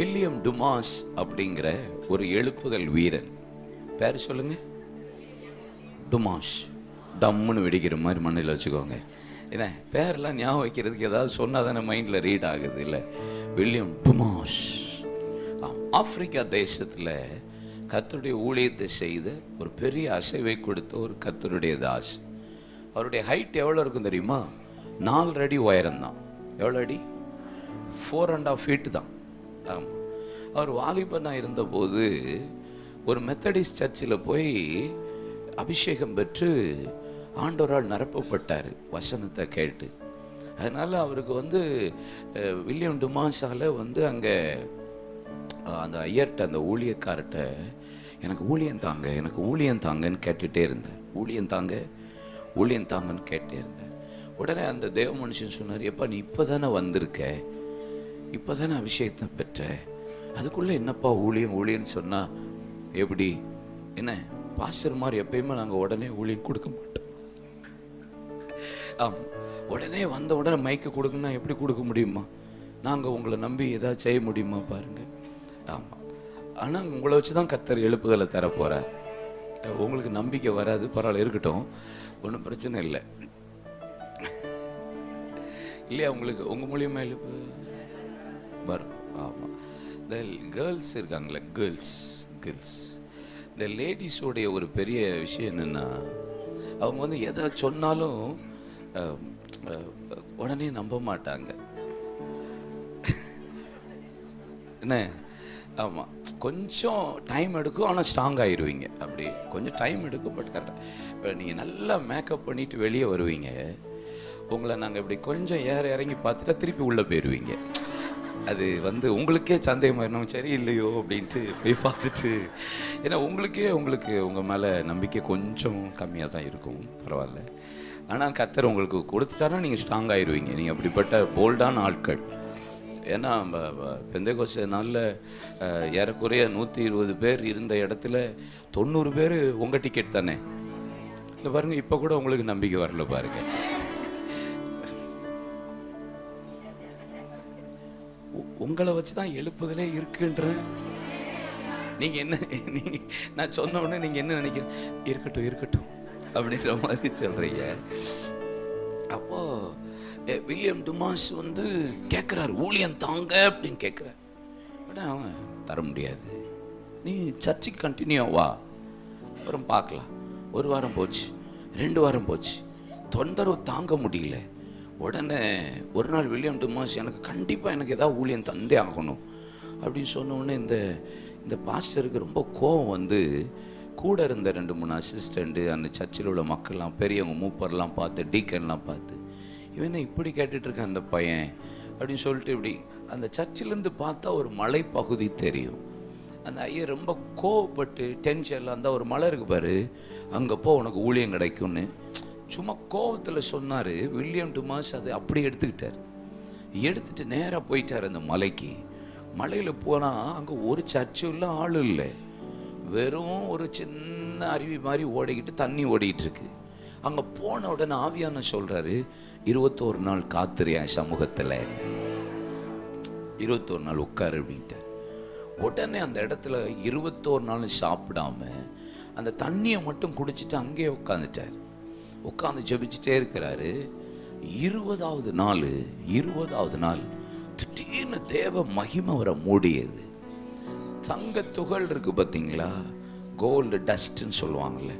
William Dumas அப்படிங்கிற ஒரு எழுப்புதல் வீரன். பேர் சொல்லுங்க. டுமாஸ். டம்முன்னு வெடிக்கிற மாதிரி மண்ணில் வச்சுக்கோங்க. ஏன்னா பேரெல்லாம் ஞாபகம் வைக்கிறதுக்கு ஏதாவது சொன்னால் தானே மைண்டில் ரீட் ஆகுது இல்லை. வில்லியம் டுமாஸ் ஆப்பிரிக்கா தேசத்தில் கர்த்தருடைய ஊழியத்தை செய்த ஒரு பெரிய அசைவை கொடுத்த ஒரு கர்த்தருடைய தாஸ். அவருடைய ஹைட் எவ்வளோ இருக்கும் தெரியுமா? 4 அடி உயரம்தான். எவ்வளோ அடி? 4.5 feet தான். ஆமாம். அவர் வாலிபனாக இருந்தபோது ஒரு மெத்தடிஸ்ட் சர்ச்சில் போய் அபிஷேகம் பெற்று ஆண்டவரால் நிரப்பப்பட்டார் வசனத்தை கேட்டு. அதனால் அவருக்கு வில்லியம் டுமாஸால் அங்கே அந்த ஐயர்கிட்ட, அந்த ஊழியக்கார்ட்ட, எனக்கு ஊழியம் தாங்க, எனக்கு ஊழியம் தாங்கன்னு கேட்டுகிட்டே இருந்தேன். ஊழியம் தாங்கன்னு கேட்டே இருந்தேன். உடனே அந்த தேவ மனுஷன் சொன்னார், எப்பா நீ இப்போ தானே வந்திருக்க, இப்போ தானே அபிஷேகத்தை பெற்ற, அதுக்குள்ளே என்னப்பா ஊழியம்னு சொன்னால் எப்படி? என்ன பாஸ்டர் மாதிரி எப்பயுமே நாங்கள் உடனே ஊழியம் கொடுக்க மாட்டோம். உடனே வந்த உடனே மைக்கு கொடுக்கணும்னா எப்படி கொடுக்க முடியுமா? நாங்கள் உங்களை நம்பி ஏதாவது செய்ய முடியுமா பாருங்கள். ஆமாம். ஆனால் உங்களை வச்சு தான் கர்த்தர் எழுப்புதலை தரப்போகிறார். உங்களுக்கு நம்பிக்கை வராது, பரவாயில்ல, இருக்கட்டும், ஒன்றும் பிரச்சனை இல்லை இல்லையா? உங்களுக்கு உங்கள் மூலியமாக எழுப்பு வரும். ஆமாம். இந்த கேர்ள்ஸ் இருக்காங்களே, கேர்ள்ஸ் இந்த லேடிஸோடைய ஒரு பெரிய விஷயம் என்னென்னா, அவங்க எதை சொன்னாலும் உடனே நம்ப மாட்டாங்க. என்ன? ஆமாம், கொஞ்சம் டைம் எடுக்கும், ஆனால் ஸ்ட்ராங் ஆகிடுவீங்க. அப்படி கொஞ்சம் டைம் எடுக்கும், பட் கரெக்டாக. இப்போ நீங்கள் நல்லா மேக்கப் பண்ணிவிட்டு வெளியே வருவீங்க, உங்களை நாங்கள் இப்படி கொஞ்சம் இறங்கி பார்த்துட்டா திருப்பி உள்ளே போயிடுவீங்க. அது உங்களுக்கே சந்தேகமாயிடும், சரி இல்லையோ அப்படின்ட்டு போய் பார்த்துட்டு. ஏன்னா உங்களுக்கு உங்கள் மேலே நம்பிக்கை கொஞ்சம் கம்மியாக தான் இருக்கும், பரவாயில்ல. ஆனால் கர்த்தர் உங்களுக்கு கொடுத்துட்டாருன்னா நீங்கள் ஸ்ட்ராங் ஆகிடுவீங்க. நீங்கள் அப்படிப்பட்ட போல்டான ஆட்கள். ஏன்னா பெந்தேகோஸ்தே நாளில் ஏறக்குறைய 120 பேர் இருந்த இடத்துல 90 பேர் உங்கள் டிக்கெட் தானே. இல்லை பாருங்கள், இப்போ கூட உங்களுக்கு நம்பிக்கை வரல பாருங்கள். உங்களை வச்சு தான் எழுப்புதலே இருக்குன்ற நீங்கள் என்ன, நான் சொன்ன உடனே நீங்கள் என்ன நினைக்கிறீங்க? இருக்கட்டும் அப்படின்ற மாதிரி சொல்கிறீங்க. அப்போது வில்லியம் டுமாஸ் கேட்குறாரு, ஊழியம் தாங்க அப்படின்னு கேட்குறாரு. பட் அவன் தர முடியாது, நீ சர்ச்சுக்கு கண்டினியூ வா, அப்புறம் பார்க்கலாம். 1 வாரம் போச்சு, 2 வாரம் போச்சு, தொந்தரவு தாங்க முடியல. உடனே ஒரு நாள் வில்லியம் டுமாஸ், எனக்கு ஏதாவது ஊழியம் தந்தே ஆகணும் அப்படின்னு சொன்ன உடனே இந்த பாஸ்டருக்கு ரொம்ப கோபம் கூட இருந்த 2-3 அசிஸ்டண்ட்டு, அந்த சர்ச்சில் உள்ள மக்கள்லாம், பெரியவங்க மூப்பர்லாம் பார்த்து, டீக்கன்லாம் பார்த்து, இவன் இப்படி கேட்டுட்ருக்கான் அந்த பையன் அப்படின்னு சொல்லிட்டு, இப்படி அந்த சர்ச்சிலேருந்து பார்த்தா ஒரு மலை பகுதி தெரியும். அந்த ஐயர் ரொம்ப கோவப்பட்டு டென்ஷனில் அந்த ஒரு மலை இருக்கு பாரு, அங்கே போ, உனக்கு ஊழியம் கிடைக்கும்னு சும்மா கோவத்தில் சொன்னார். வில்லியம் டுமாஸ் அதை அப்படி எடுத்துட்டு நேராக போயிட்டார் அந்த மலைக்கு. மலையில் போனால் அங்கே ஒரு சர்ச்சும் இல்லை, ஆளும் இல்லை, வெறும் ஒரு சின்ன அருவி மாதிரி ஓடிக்கிட்டு தண்ணி ஓடிக்கிட்டு இருக்கு. அங்கே போன உடனே ஆவியான சொல்கிறாரு, 21 நாள் காத்திரு என் சமூகத்தில், 21 நாள் உட்காரு அப்படின்ட்டு. உடனே அந்த இடத்துல 21 நாள் சாப்பிடாம அந்த தண்ணியை மட்டும் குடிச்சிட்டு அங்கேயே உட்காந்து ஜெபிச்சுட்டே இருக்கிறாரு. 20வது நாள் திடீர்னு தேவ மகிமை வர மூடியது. தங்க துகள் இருக்கு பார்த்தீங்களா, கோல்டு டஸ்ட்ன்னு சொல்லுவாங்கள்ல,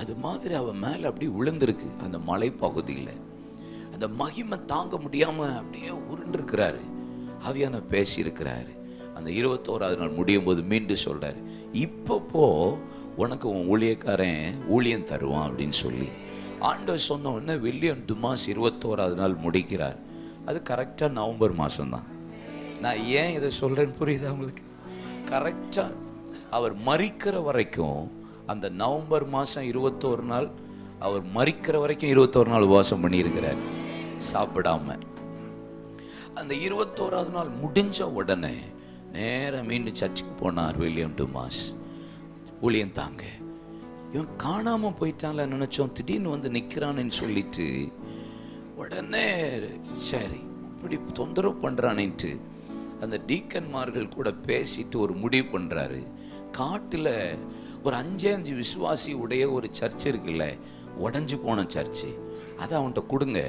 அது மாதிரி அவன் மேலே அப்படி விழுந்திருக்கு அந்த மலை பகுதியில். அந்த மகிமை தாங்க முடியாமல் அப்படியே உருண்டிருக்கிறாரு. ஆவியான பேசியிருக்கிறாரு. அந்த 21வது நாள் முடியும் போது மீண்டும் சொல்கிறாரு, இப்போ உனக்கு உன் ஊழியக்காரன் ஊழியம் தருவான் அப்படின்னு சொல்லி ஆண்டவர் சொன்ன உடனே வில்லியம் டுமாஸ் 21வது நாள் முடிக்கிறார். அது கரெக்டாக நவம்பர் மாதம்தான். நான் ஏன் இதை சொல்கிறேன்னு புரியுதா உங்களுக்கு? கரெக்டாக அவர் மரிக்கிற வரைக்கும், அந்த நவம்பர் மாதம் 21 நாள், அவர் மரிக்கிற வரைக்கும் 21 நாள் உபவாசம் பண்ணியிருக்கிறார் சாப்பிடாம. அந்த 21வது நாள் முடிஞ்ச உடனே நேராக மீண்டும் சர்ச்சுக்கு போனார் வில்லியம் டுமாஸ். ஊழியம் தாங்க. இவன் காணாமல் போயிட்டான்ல நினச்சோம், திடீர்னு நிற்கிறான்னு சொல்லிட்டு உடனே சரி இப்படி தொந்தரவு பண்ணுறானேன்ட்டு அந்த டீக்கன்மார்கள் கூட பேசிட்டு ஒரு முடிவு பண்றாரு. காட்டுல ஒரு 5 விசுவாசி உடைய ஒரு சர்ச் இருக்குல்ல, உடஞ்சு போன சர்ச்சு, அதை அவன்கிட்ட கொடுங்க,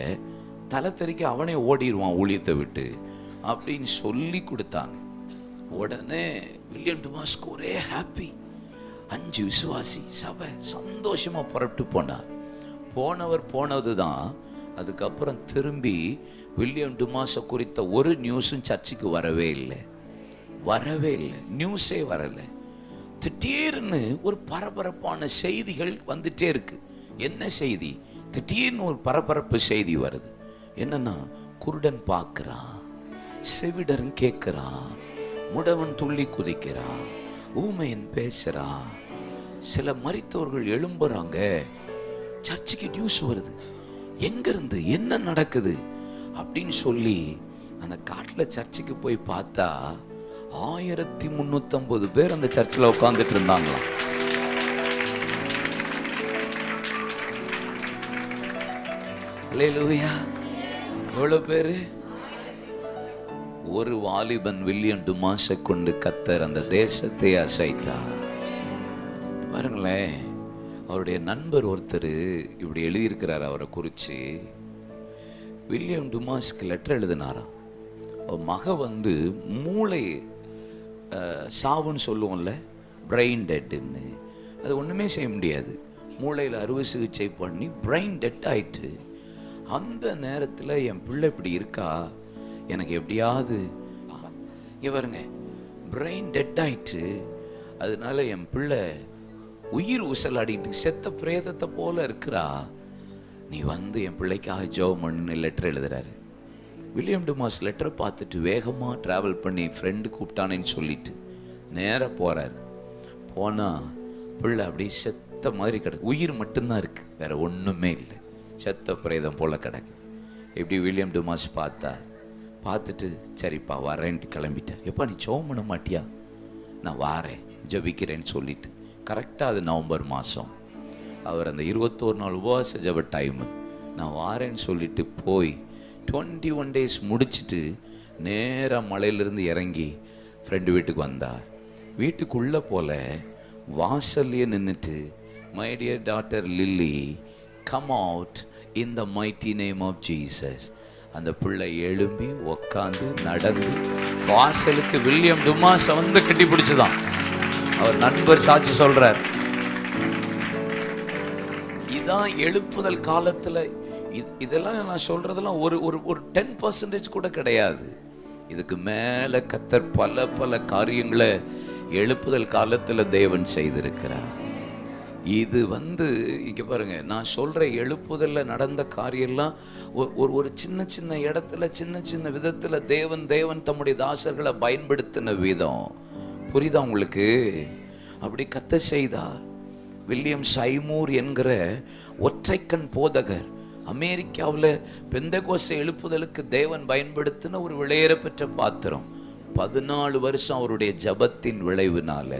தலை தெறிக்க அவனே ஓடிடுவான் ஊழியத்தை விட்டு அப்படின்னு சொல்லி கொடுத்தாங்க. உடனே வில்லியம் டுமாஸ்க்கு ஒரே ஹாப்பி. 5 விசுவாசி சபை சந்தோஷமா புறப்பட்டு போனார். போனவர் போனதுதான். அதுக்கப்புறம் திரும்பி வில்லியம் டுமாஸை குறித்த ஒரு நியூஸும் சர்ச்சுக்கு வரவே இல்லை. நியூஸே வரலை. திடீர்னு ஒரு பரபரப்பான செய்திகள் வந்துட்டே இருக்கு. என்ன செய்தி? திடீர்னு ஒரு பரபரப்பு செய்தி வருது. என்னன்னா, குருடன் பார்க்கிறான், செவிடன் கேட்கிறான், முடவன் துள்ளி குதிக்கிறான், ஊமையன் பேசுறான், சில மரித்தவர்கள் எழும்புறாங்க. சர்ச்சுக்கு நியூஸ் வருது. எங்க இருந்து என்ன நடக்குது அப்படின்னு சொல்லி அந்த காட்டுல சர்ச்சுக்கு போய் பார்த்தா 1350 பேர் அந்த சர்ச்சில் உட்கார்ந்துட்டு இருந்தாங்களாம். அல்லேலூயா. எவ்வளவு பேரு? ஒரு வாலிபன் வில்லியம் டுமாஸை கொண்டு கர்த்தர் அந்த தேசத்தை அசைத்தார். பாருங்களேன், அவருடைய நண்பர் ஒருத்தர் இப்படி எழுதியிருக்கிறார் அவரை குறித்து. வில்லியம் டுமாஸ்க்கு லெட்டர் எழுதினாராம். மக மூளை சாவுன்னு சொல்லுவோம்ல, பிரெயின் டெட்டுன்னு. அது ஒன்றுமே செய்ய முடியாது. மூளையில் அறுவை சிகிச்சை பண்ணி பிரெயின் டெட் ஆயிட்டு. அந்த நேரத்தில் என் பிள்ளை இப்படி இருக்கா, எனக்கு எப்படியாவது இவருங்க பிரெயின் டெட் ஆயிட்டு, அதனால என் பிள்ளை உயிர் ஊசலாடிட்டு செத்த பிரேதத்தை போல இருக்கிறா, நீ என் பிள்ளைக்காக ஜெபம் பண்ணுன்னு லெட்டர் எழுதுறாரு. வில்லியம் டுமாஸ் லெட்டரை பார்த்துட்டு வேகமாக ட்ராவல் பண்ணி ஃப்ரெண்டு கூப்பிட்டானேன்னு சொல்லிட்டு நேராக போகிறார். போனால் பிள்ளை அப்படியே செத்த மாதிரி கிடக்கு, உயிர் மட்டும்தான் இருக்குது, வேற ஒன்றுமே இல்லை, செத்த பிரேதம் போல் கிடக்கு. எப்படி வில்லியம் டுமாஸ் பார்த்துட்டு சரிப்பா வரேன்ட்டு கிளம்பிட்டேன். எப்பா நீ ஜெபம் பண்ண மாட்டியா? நான் வாரேன் ஜெபிக்கிறேன்னு சொல்லிட்டு. கரெக்டாக அது நவம்பர் மாதம். அவர் அந்த 21 நாள் உபவாச ஜெப டைமு. நான் வாரேன்னு சொல்லிட்டு போய் 21 days முடிச்சுட்டு நேராக மலையிலிருந்து இறங்கி ஃப்ரெண்டு வீட்டுக்கு வந்தார். வீட்டுக்குள்ளே போல வாசல்லையே நின்றுட்டு, my dear daughter Lily, come out in the mighty name of Jesus. அந்த பிள்ளை எழும்பி உக்காந்து நடந்து வாசலுக்கு வில்லியம் டுமாஸை கட்டி பிடிச்சுதான். அவர் நண்பர் சாட்சி சொல்றார். இதான் எழுப்புதல் காலத்துல. இதெல்லாம் நான் சொல்றதெல்லாம் ஒரு 10% கூட கிடையாது. இதுக்கு மேல கர்த்தர் பல காரியங்களை எழுப்புதல் காலத்துல தேவன் செய்திருக்கிறார். இது இங்க பாருங்க, நான் சொல்ற எழுப்புதல்ல நடந்த காரியம்லாம் ஒரு சின்ன இடத்துல சின்ன விதத்துல தேவன் தம்முடைய தாசர்களை பயன்படுத்தின விதம் புரியுதா உங்களுக்கு? அப்படி கர்த்தர் செய்தார். வில்லியம் சைமூர் என்கிற ஒற்றைக்கண் போதகர் அமெரிக்காவில் பெந்தகோஸ்தே எழுப்புதலுக்கு தேவன் பயன்படுத்தின ஒரு விலையேற பெற்ற பாத்திரம். 14 வருஷம் அவருடைய ஜபத்தின் விளைவுனால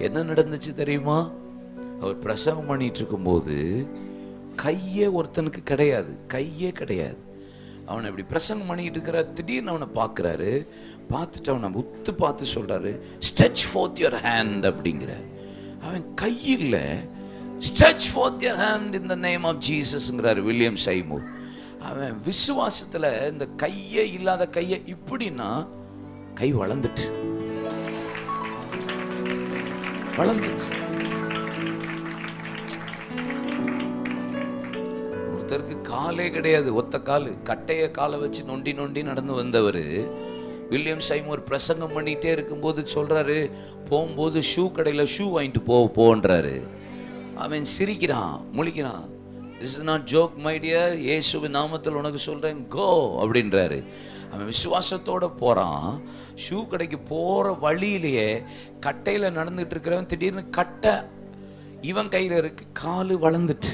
என்ன நடந்துச்சு தெரியுமா? அவர் பிரசங்கம் பண்ணிட்டு இருக்கும்போது கையே ஒருத்தனுக்கு கிடையாது. அவனை இப்படி பிரசங்கம் பண்ணிட்டு இருக்கிற, திடீர்னு அவனை பார்க்குறாரு. பார்த்துட்டு அவனை உத்து பார்த்து சொல்றாரு, ஸ்ட்ரெச் ஃபோர்த் யுவர் ஹேண்ட் அப்படிங்கிறார். அவன் கையில் stretch forth your hand in the name of Jesus-ங்கிறார் வில்லியம் சைமூர். அவன் விசுவாசத்துல இந்த கையே இல்லாத கையை இப்படின்னா கை வளர்ந்துட்டு ஒருத்தருக்கு காலே கிடையாது, ஒத்த காலு, கட்டைய காலை வச்சு நொண்டி நடந்து வந்தவர் வில்லியம் சைமூர் பிரசங்கம் பண்ணிட்டே இருக்கும்போது சொல்றாரு, போகும்போது ஷூ கடையில் ஷூ வாங்கிட்டு போன்றாரு. அவன் சிரிக்கிறான், முழிக்கிறான். This is not joke my dear, இயேசுவின் நாமத்தில் உனக்கு சொல்றேன், கோ அப்படின்றாரு. அவன் விசுவாசத்தோட போறான். ஷூ கடைக்கு போற வழியிலேயே கட்டையில நடந்துட்டு இருக்கிறவன் திடீர்னு கட்டை இவன் கையில இருக்கு, காலு வளர்ந்துட்டு